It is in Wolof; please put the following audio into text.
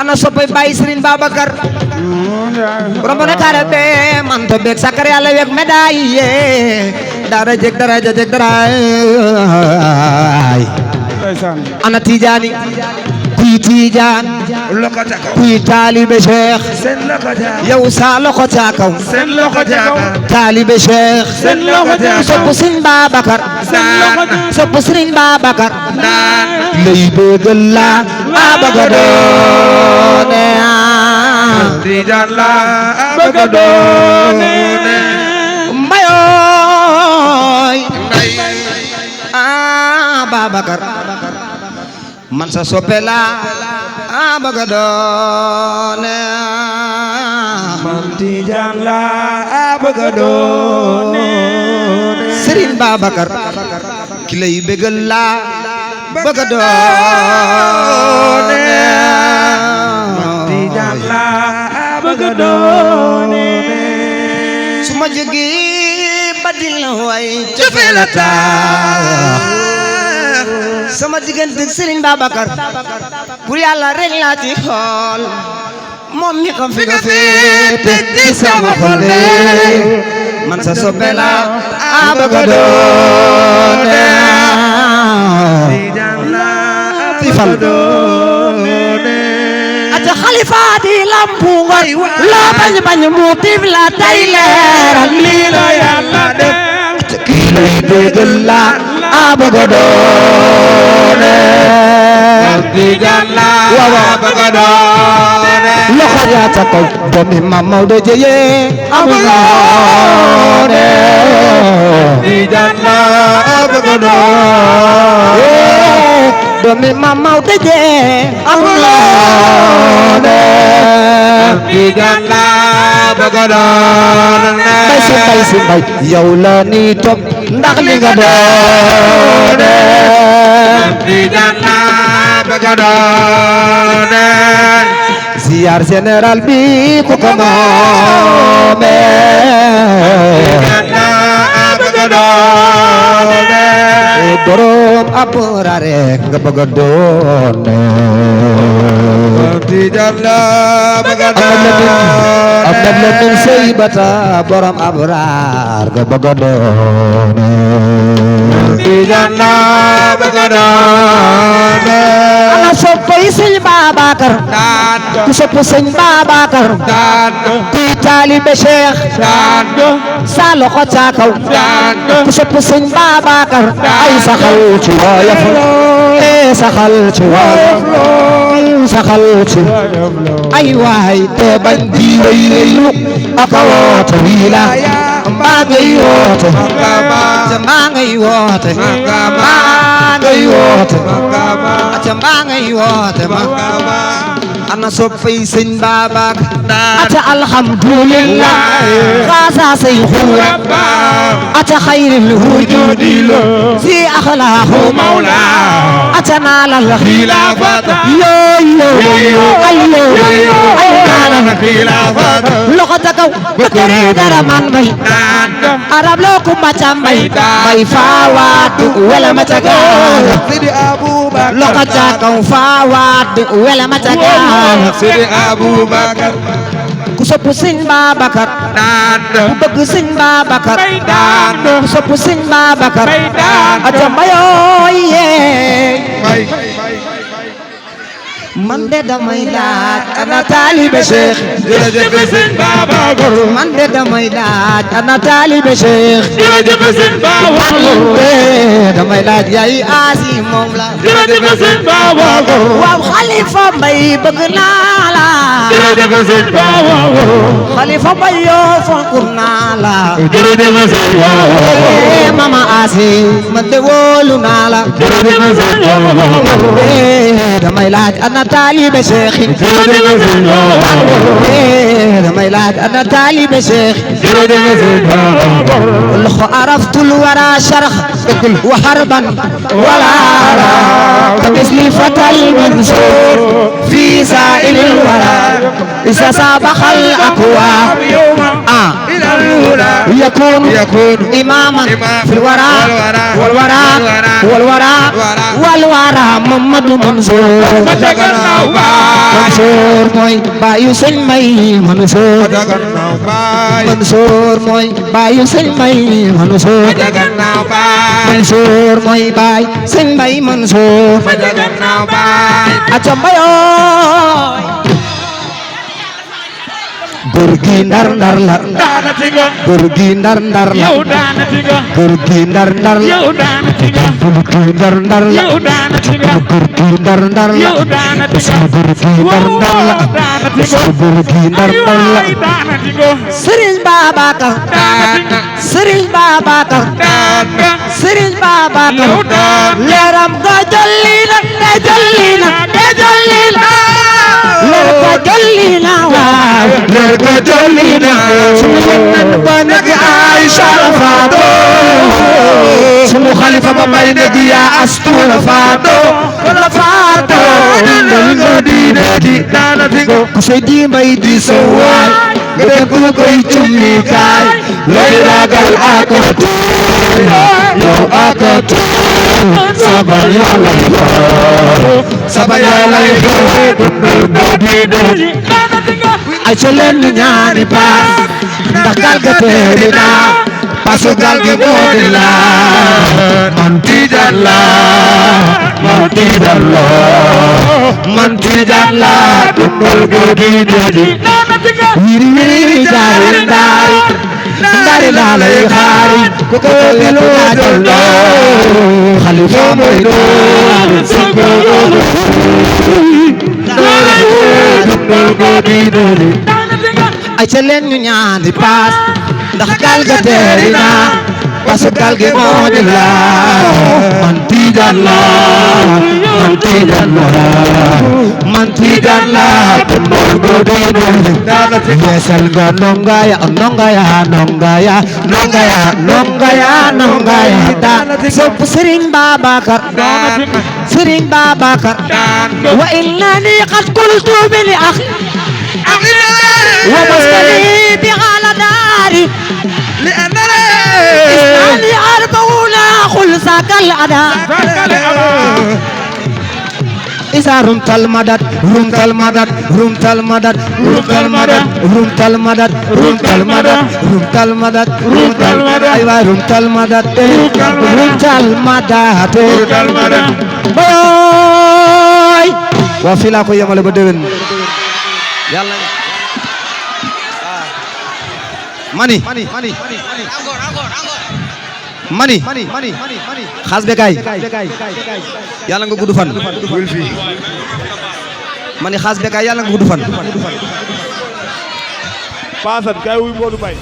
ana soppay Baye Serigne Babacar borom ne karabe man to bek sakar yàlla wek médaille dara jeg ana Tidiane kuy Tidiane kuy taalibe Cheikh yow sa loxo ca kaw taalibe Cheikh sopp Serigne Babacar sopp Serigne Babacar lay bëggal la bëgga doone Tidiane la bëgga doone mbayoy Babacar man sa soppe la bëgga doone man Tidiane la bëgga doone Serigne Babacar ki lay bëggal la bëgga doone man Tidiane la bëgga doone su ma jógi badil na way cofee la tax sama diggante Serigne Babacar pour yàlla rek laa ci xool moom mi xam fi nga féete ci sama xol de man sa soppe la bëgga doone Tidiane la bëgga doone ata xalifa di lampu ngor loo bañ mu tif la tay leeral lii la yàlla def ata kii lay déggal la bëgga doone Tidiane la bëgga doone loxo yaa ca kaw doomi Maam Maodo jeye amuloone Tidiane la bëgga doone doomi Maam Maodo jeye amuloone Tidiane la bëgga doone bay si mbay yow la ni topp ndax li nga doone Tidiane la bëgga doone ziar général bi ku ko moome Tidiane la bëgga doone borom aborare nga bëgga doone Tidiane la bëgga doone am na leen sey bata borom abrar nga bëgga doone Tidiane la bëgga doone ana soppay Serigne Babacar ku sopp Serigne Babacar kuy taalibe Cheikh sa loxo ca kaw ku sopp Serigne Babacar ay saxal ci woyof saxal ci woyof saxal ci ay waay te bañ di wéylu aka woote wiila maa ngay woote maa ngay woote maa ngay woote maa ngay woote ana soppay Serigne Babacar ata alhamdulillah xaasa say xuura ata xayril wujudi si axlaaxu mawla ata naalal xilaafata yo ay naalal xilaafata loxo ta kaw bakare dara man may arab loo ku maca may faawaat wala maca gaal Sidi Aboubacar loxo ta kaw faawaat wala maca gaal Sidi Aboubacar ku sopp Serigne Babacar ku bëgg Serigne Babacar ku sopp Serigne Babacar aja mbayooy yee man de damay laaj ana taalibe Cheikh jërëjëf Serigne Babacar man de damay laaj ana taalibe Cheikh jërëjëf Serigne Babacar damay laaj yaay aasi moom la jërëjëf Serigne Babacar waaw Khalifa Mbaye bëgg naa la jërëjëf Serigne Babacar Khalifa Mbaye yoo fonk naa la jërëjëf Serigne Babacar mama aasi man de wóolu naa la jërëjëf Serigne Babacar damay laaj ana taalibe Cheikh jërëjëf Serigne Babacar damay laaj ana taalibe Cheikh jërëjëf Serigne Babacar loxo araftul wara sharx wa harban wala ara كمثل فتى المنصور في سائل الورى إذا سابق الأكواب إلى الأولى يكون إماما في الورى والورى محمد منصور Mansour mooy baayu sëñ Mbay Mansour Gannaaw baay Mansour mooy baayu sëñ Mbay Mansour gannaaw baay Mansour mooy baay sëñ Mbay Mansour gannaaw baay aca mbayooy góor gi ndar ndar la daanati nga góor gi ndar ndar la yow daanati nga góor gi ndar ndar la yow daanati nga góor gi ndar ndar la yow daanati nga góor gi ndar ndar la yow daanati nga góor gi ndar ndar la daanati nga góor gi ndar ndar la ay daanati nga Serigne Babacar Serigne Babacar Serigne Babacar leeram ga jolli na te jolli na te jolli na leer ga jolli na waaw leer ga jolli na sunu yonent ba nag Aïcha la faado sunu xalifa ba may nag yaa astu la faado la faado ndal nga diine di daanati nga ku sa di mbay di sa waay nga def ko koy cummi kaay looy ragal akatu yow akatu sabal yàlla sabal yàlla ay ca leen ñu ñaani paas ndax gaal ga teeri na paasu gaal gi moo di la man tiijaan la man tiijaan la man tiijaan la dundal go diine ji wiri wiri jaari ndaari ndaari laa lay xaari ku ko gelu laajal doo xalifa mooy doo sëggo dundal go diine ji ay ca leen ñu ñaani paas ndax gaal ga teeri na pasu gaal gi moo di la man tiijaan la man tiijaan la man tiijaan la dundal go diine ji yeesal nga nongaya nongaya nongaya nongaya nongaya nongaya daan sopp Serigne Babacar Serigne Babacar wa innani qad qultu bi akhi ومستني بغال داري إسمالي أربعون خلصك الأداء إذا رمت المدد رمت المدد رمت المدد رمت المدد رمت المدد رمت المدد رمت المدد رمت المدد أيوة رمت المدد رمت المدد باي وفي لا كوي يمال بدون يلا mani xaas be kay yàlla nga gudd fan mani xaas be kay yàlla nga gudd fan Paasan kay wuy Modou Mbaye